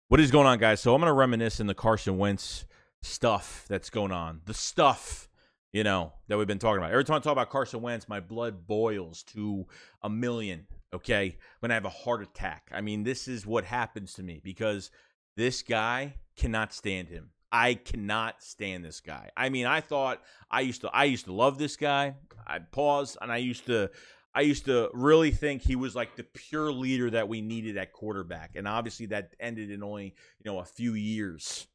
What is going on, guys? So I'm going to reminisce in the Carson Wentz stuff that's going on. The stuff, that we've been talking about. Every time I talk about Carson Wentz, my blood boils to a million, okay? When I have a heart attack. I mean, this is what happens to me because this guy cannot stand him. I cannot stand this guy. I mean, I thought I used to love this guy. I paused, and I used to really think he was like the pure leader that we needed at quarterback. And obviously that ended in only, a few years.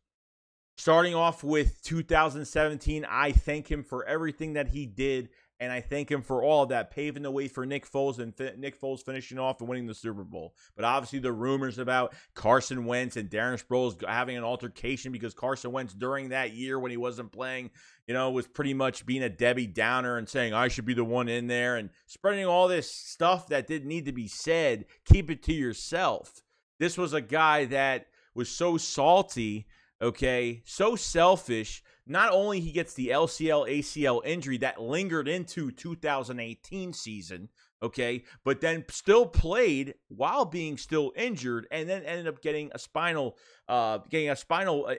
Starting off with 2017, I thank him for everything that he did. And I thank him for all of that, paving the way for Nick Foles and Nick Foles finishing off and winning the Super Bowl. But obviously the rumors about Carson Wentz and Darren Sproles having an altercation because Carson Wentz during that year when he wasn't playing, was pretty much being a Debbie Downer and saying, I should be the one in there and spreading all this stuff that didn't need to be said. Keep it to yourself. This was a guy that was so salty, okay, so selfish. Not only he gets the LCL, ACL injury that lingered into 2018 season, okay, but then still played while being still injured, and then ended up getting a spinal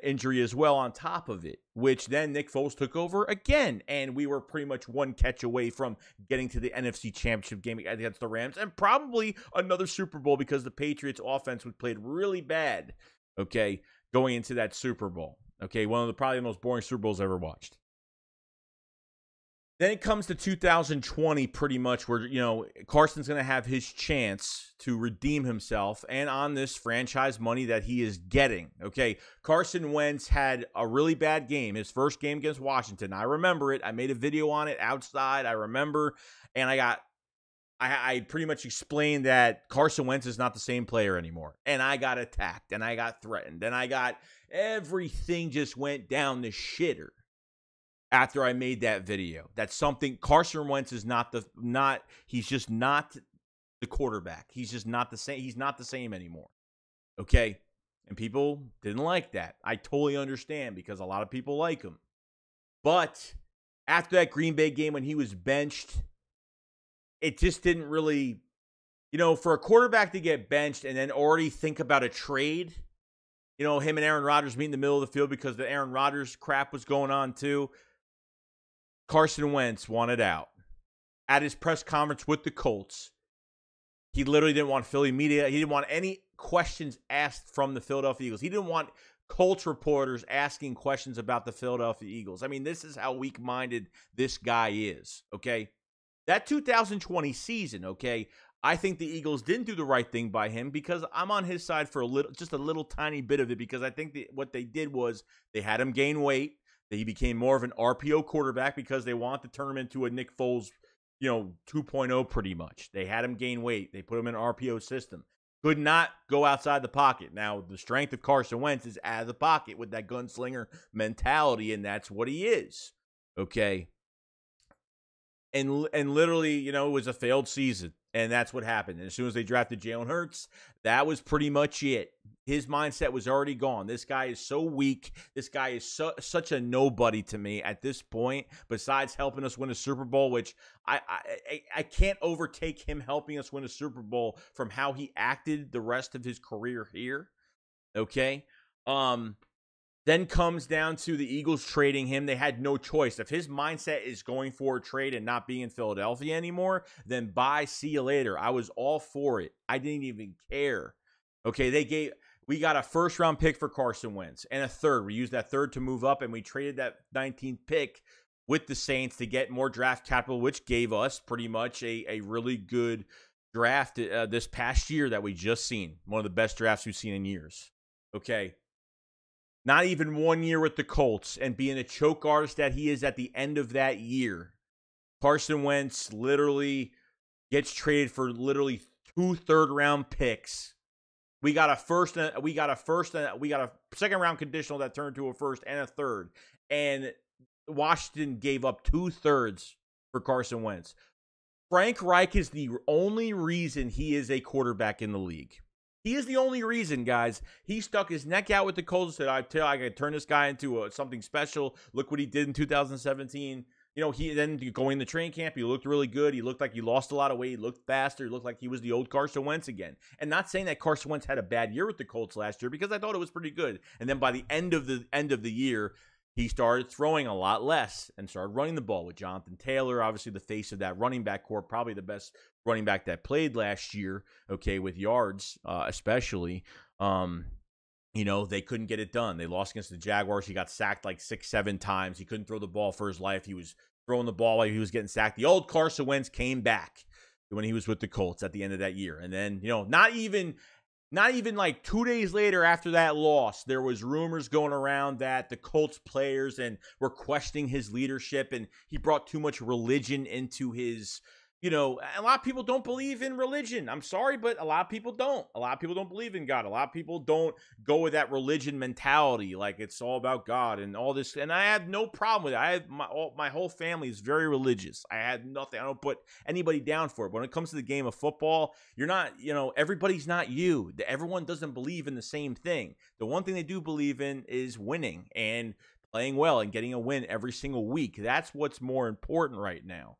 injury as well on top of it, which then Nick Foles took over again, and we were pretty much one catch away from getting to the NFC Championship game against the Rams, and probably another Super Bowl because the Patriots offense was played really bad, okay, going into that Super Bowl. Okay, one of the probably the most boring Super Bowls I ever watched. Then it comes to 2020 pretty much where, Carson's going to have his chance to redeem himself and on this franchise money that he is getting. Okay, Carson Wentz had a really bad game, his first game against Washington. I remember it. I made a video on it outside. I remember, and I pretty much explained that Carson Wentz is not the same player anymore. And I got attacked, and I got threatened, and everything just went down the shitter after I made that video. That's something Carson Wentz is he's just not the quarterback. He's just not the same. He's not the same anymore. Okay? And people didn't like that. I totally understand because a lot of people like him. But after that Green Bay game when he was benched, it just didn't really, for a quarterback to get benched and then already think about a trade, him and Aaron Rodgers meet in the middle of the field because the Aaron Rodgers crap was going on too. Carson Wentz wanted out. At his press conference with the Colts, he literally didn't want Philly media. He didn't want any questions asked from the Philadelphia Eagles. He didn't want Colts reporters asking questions about the Philadelphia Eagles. I mean, this is how weak-minded this guy is, okay? That 2020 season, okay, I think the Eagles didn't do the right thing by him because I'm on his side for just a little tiny bit of it because I think what they did was they had him gain weight. That he became more of an RPO quarterback because they wanted to turn him into a Nick Foles, 2.0 pretty much. They had him gain weight. They put him in an RPO system. Could not go outside the pocket. Now, the strength of Carson Wentz is out of the pocket with that gunslinger mentality, and that's what he is, okay? And literally, it was a failed season, and that's what happened. And as soon as they drafted Jalen Hurts, that was pretty much it. His mindset was already gone. This guy is so weak. This guy is such a nobody to me at this point, besides helping us win a Super Bowl, which I can't overtake him helping us win a Super Bowl from how he acted the rest of his career here, okay? Then comes down to the Eagles trading him. They had no choice. If his mindset is going for a trade and not being in Philadelphia anymore, then bye, see you later. I was all for it. I didn't even care. Okay, we got a first-round pick for Carson Wentz and a third. We used that third to move up, and we traded that 19th pick with the Saints to get more draft capital, which gave us pretty much a really good draft this past year that we just seen. One of the best drafts we've seen in years. Okay. Not even 1 year with the Colts and being a choke artist that he is at the end of that year. Carson Wentz literally gets traded for literally 2 third-round picks. We got a second round conditional that turned to a first and a third. And Washington gave up 2/3 for Carson Wentz. Frank Reich is the only reason he is a quarterback in the league. He is the only reason, guys. He stuck his neck out with the Colts and said, I could turn this guy into something special. Look what he did in 2017. he then going to training camp, he looked really good. He looked like he lost a lot of weight. He looked faster. He looked like he was the old Carson Wentz again. And not saying that Carson Wentz had a bad year with the Colts last year, because I thought it was pretty good. And then by the end of the year, he started throwing a lot less and started running the ball with Jonathan Taylor, obviously the face of that running back core, probably the best running back that played last year, okay, with yards especially. They couldn't get it done. They lost against the Jaguars. He got sacked like 6-7 times. He couldn't throw the ball for his life. He was throwing the ball while he was getting sacked. The old Carson Wentz came back when he was with the Colts at the end of that year. And then, not even like 2 days later after that loss, there was rumors going around that the Colts players were questioning his leadership, and he brought too much religion into his, a lot of people don't believe in religion. I'm sorry, but a lot of people don't. A lot of people don't believe in God. A lot of people don't go with that religion mentality, like it's all about God and all this. And I have no problem with it. I have my whole family is very religious. I had nothing. I don't put anybody down for it. When it comes to the game of football, you're not, everybody's not you. Everyone doesn't believe in the same thing. The one thing they do believe in is winning and playing well and getting a win every single week. That's what's more important right now.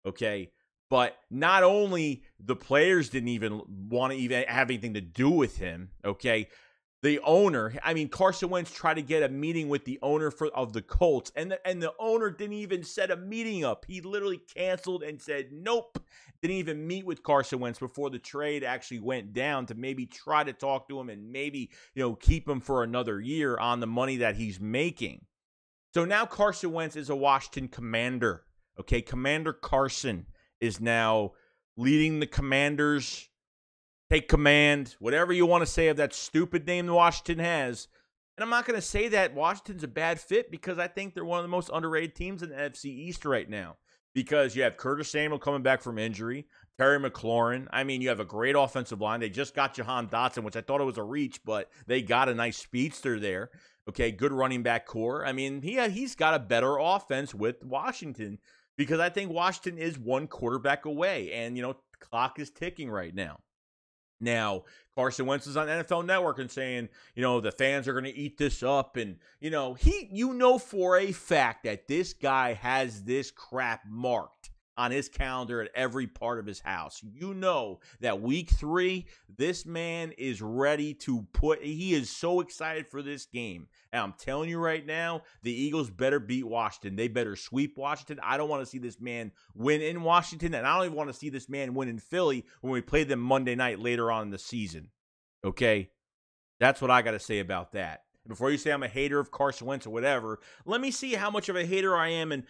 Okay. But not only the players didn't even want to even have anything to do with him, okay? The owner, Carson Wentz tried to get a meeting with the owner of the Colts, and the owner didn't even set a meeting up. He literally canceled and said, nope. Didn't even meet with Carson Wentz before the trade actually went down to maybe try to talk to him and maybe, keep him for another year on the money that he's making. So now Carson Wentz is a Washington Commander, okay? Commander Carson is now leading the Commanders. Take command, whatever you want to say of that stupid name Washington has. And I'm not going to say that Washington's a bad fit, because I think they're one of the most underrated teams in the NFC East right now. Because you have Curtis Samuel coming back from injury, Terry McLaurin. You have a great offensive line. They just got Jahan Dotson, which I thought it was a reach, but they got a nice speedster there. Okay, good running back core. He's got a better offense with Washington, because I think Washington is one quarterback away, and, clock is ticking right now. Now, Carson Wentz is on NFL Network and saying, the fans are going to eat this up. And, for a fact that this guy has this crap marked on his calendar at every part of his house. That week 3, this man is ready to he is so excited for this game. And I'm telling you right now, the Eagles better beat Washington. They better sweep Washington. I don't want to see this man win in Washington, and I don't even want to see this man win in Philly when we play them Monday night later on in the season. Okay? That's what I got to say about that. Before you say I'm a hater of Carson Wentz or whatever, let me see how much of a hater I am, and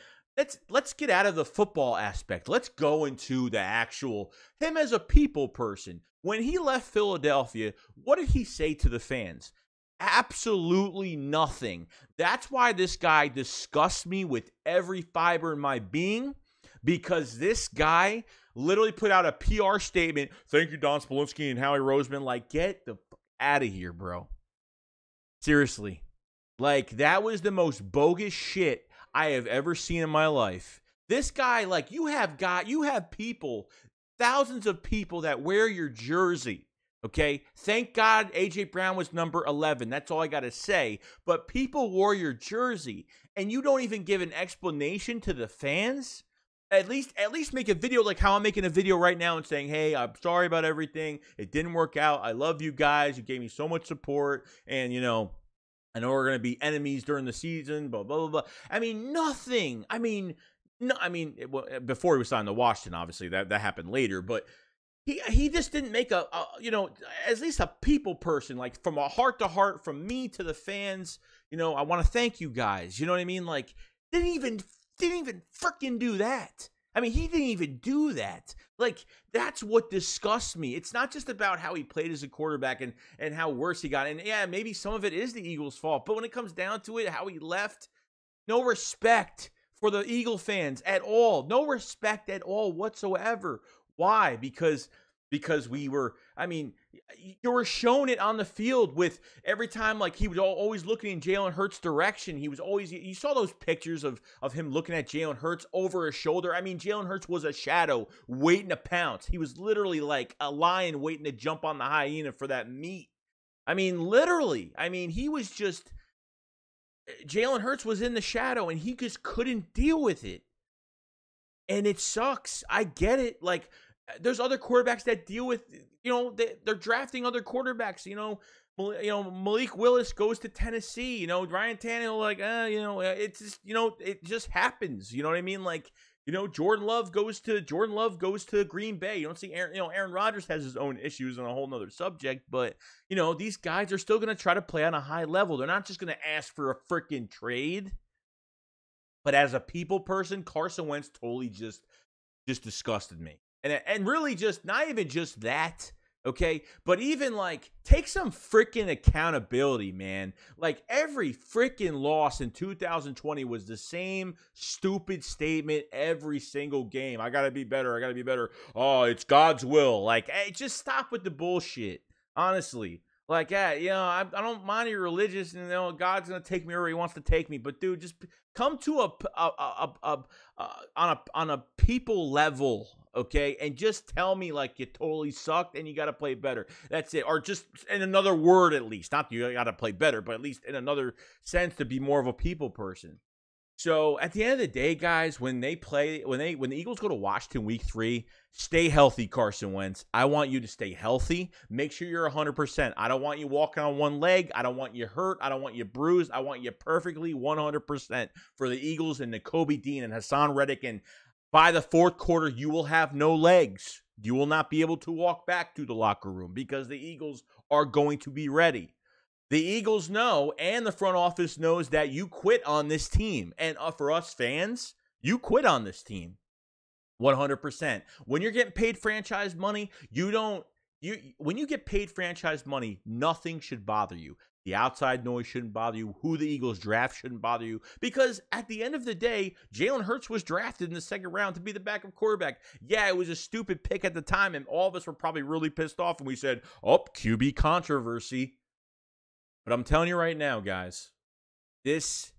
let's get out of the football aspect. Let's go into the actual him as a people person. When he left Philadelphia, what did he say to the fans? Absolutely nothing. That's why this guy disgusts me with every fiber in my being, because this guy literally put out a PR statement. Thank you, Don Spolensky and Howie Roseman. Like, get the fuck out of here, bro. Seriously. Like, that was the most bogus shit I have ever seen in my life. This guy, like, you have people, thousands of people that wear your jersey. Okay, thank God A.J. Brown was number 11. That's all I got to say. But people wore your jersey, and you don't even give an explanation to the fans? At least make a video like how I'm making a video right now and saying, hey, I'm sorry about everything. It didn't work out. I love you guys. You gave me so much support. And, I know we're going to be enemies during the season, blah, blah, blah, blah. Nothing. Before he was signed to Washington, obviously, that happened later. But he just didn't make at least a people person, like from a heart to heart, from me to the fans. I want to thank you guys. You know what I mean? Like, didn't even freaking do that. He didn't even do that. Like, that's what disgusts me. It's not just about how he played as a quarterback and how worse he got. And yeah, maybe some of it is the Eagles' fault. But when it comes down to it, how he left, no respect for the Eagle fans at all. No respect at all whatsoever. Why? Because we were, you were shown it on the field with every time, like, he was always looking in Jalen Hurts' direction. He was always, you saw those pictures of him looking at Jalen Hurts over his shoulder. Jalen Hurts was a shadow waiting to pounce. He was literally like a lion waiting to jump on the hyena for that meat. Literally. He was just, Jalen Hurts was in the shadow and he just couldn't deal with it. And it sucks. I get it. Like, there's other quarterbacks that deal with, they're drafting other quarterbacks. Malik Willis goes to Tennessee. Ryan Tannehill, like, it's just, it just happens. You know what I mean? Like, Jordan Love goes to Green Bay. You don't see Aaron Rodgers has his own issues on a whole nother subject, but these guys are still going to try to play on a high level. They're not just going to ask for a freaking trade. But as a people person, Carson Wentz totally just disgusted me. And really just, not even just that, okay? But even, like, take some freaking accountability, man. Like, every freaking loss in 2020 was the same stupid statement every single game. I got to be better. I got to be better. Oh, it's God's will. Like, hey, just stop with the bullshit, honestly. Like, I don't mind you're religious, and God's gonna take me wherever He wants to take me. But dude, just come to on a people level, okay, and just tell me like you totally sucked and you got to play better. That's it, or just in another word at least. Not that you got to play better, but at least in another sense to be more of a people person. So at the end of the day, guys, when the Eagles go to Washington week 3, stay healthy, Carson Wentz. I want you to stay healthy. Make sure you're 100%. I don't want you walking on one leg. I don't want you hurt. I don't want you bruised. I want you perfectly 100% for the Eagles and Nakobe Dean and Hassan Reddick. And by the fourth quarter, you will have no legs. You will not be able to walk back to the locker room because the Eagles are going to be ready. The Eagles know, and the front office knows, that you quit on this team. And for us fans, you quit on this team 100%. When you're getting paid franchise money, when you get paid franchise money, nothing should bother you. The outside noise shouldn't bother you. Who the Eagles draft shouldn't bother you. Because at the end of the day, Jalen Hurts was drafted in the second round to be the backup quarterback. Yeah, it was a stupid pick at the time, and all of us were probably really pissed off, and we said, oh, QB controversy. But I'm telling you right now, guys, this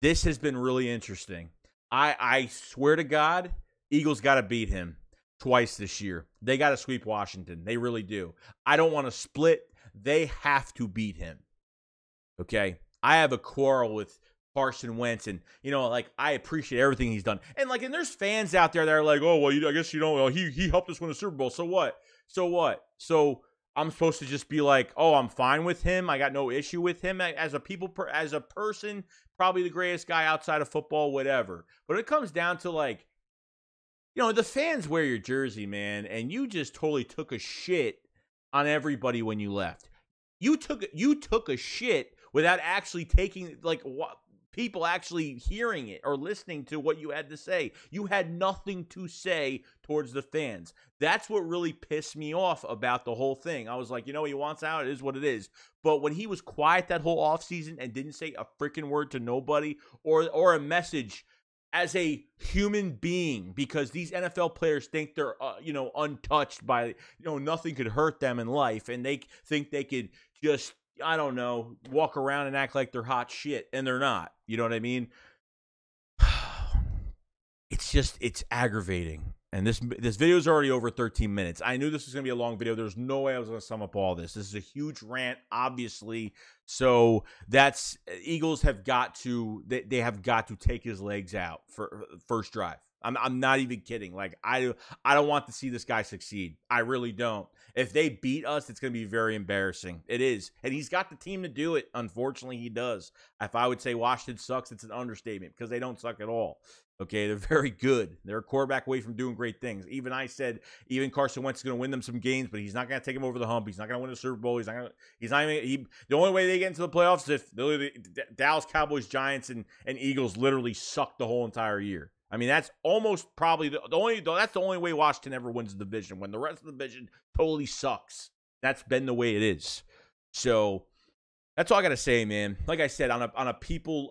has been really interesting. I swear to God, Eagles got to beat him twice this year. They got to sweep Washington. They really do. I don't want to split. They have to beat him. Okay? I have a quarrel with Carson Wentz, and I appreciate everything he's done. And there's fans out there that are like, oh well, I guess he helped us win a Super Bowl. So what? So I'm supposed to just be like, oh, I'm fine with him. I got no issue with him as a person, probably the greatest guy outside of football, whatever. But it comes down to the fans wear your jersey, man, and you just totally took a shit on everybody when you left. You took a shit without actually taking people actually hearing it or listening to what you had to say. You had nothing to say towards the fans. That's what really pissed me off about the whole thing. I was like, he wants out. It is what it is. But when he was quiet that whole offseason and didn't say a freaking word to nobody or a message as a human being, because these NFL players think they're, untouched by, nothing could hurt them in life. And they think they could just, I don't know, walk around and act like they're hot shit, and they're not. You know what I mean? It's aggravating. And this video is already over 13 minutes. I knew this was going to be a long video. There's no way I was going to sum up all this. This is a huge rant, obviously. So that's Eagles have got to they have got to take his legs out for first drive. I'm not even kidding. I don't want to see this guy succeed. I really don't. If they beat us, it's going to be very embarrassing. It is. And he's got the team to do it. Unfortunately, he does. If I would say Washington sucks, it's an understatement because they don't suck at all. Okay, they're very good. They're a quarterback away from doing great things. Even I said, Carson Wentz is going to win them some games, but he's not going to take them over the hump. He's not going to win the Super Bowl. The only way they get into the playoffs is if the Dallas Cowboys, Giants, and Eagles literally suck the whole entire year. I mean, that's almost probably that's the only way Washington ever wins the division, when the rest of the division totally sucks. That's been the way it is. So that's all I got to say, man. Like I said, on a people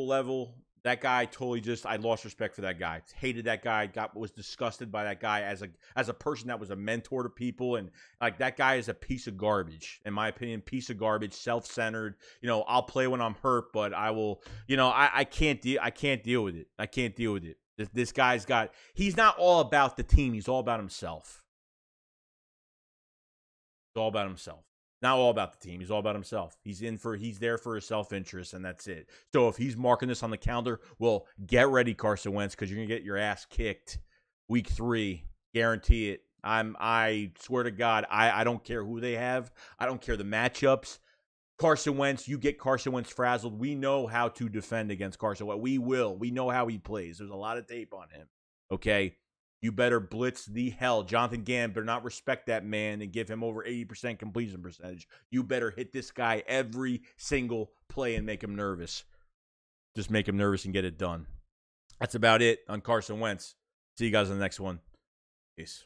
level, that guy totally I lost respect for that guy. Hated that guy. Was disgusted by that guy as a person that was a mentor to people. And that guy is a piece of garbage, in my opinion. Piece of garbage, self-centered. I'll play when I'm hurt, but I will. I can't deal with it. I can't deal with it. This guy's he's not all about the team. He's all about himself. It's all about himself. Not all about the team. He's all about himself. He's there for his self-interest, and that's it. So if he's marking this on the calendar, well, get ready, Carson Wentz, because you're gonna get your ass kicked week 3. Guarantee it. I swear to God, I don't care who they have. I don't care the matchups. Carson Wentz, you get Carson Wentz frazzled. We know how to defend against Carson Wentz. We will. We know how he plays. There's a lot of tape on him. Okay? You better blitz the hell. Jonathan Gann better not respect that man and give him over 80% completion percentage. You better hit this guy every single play and make him nervous. Just make him nervous and get it done. That's about it on Carson Wentz. See you guys on the next one. Peace.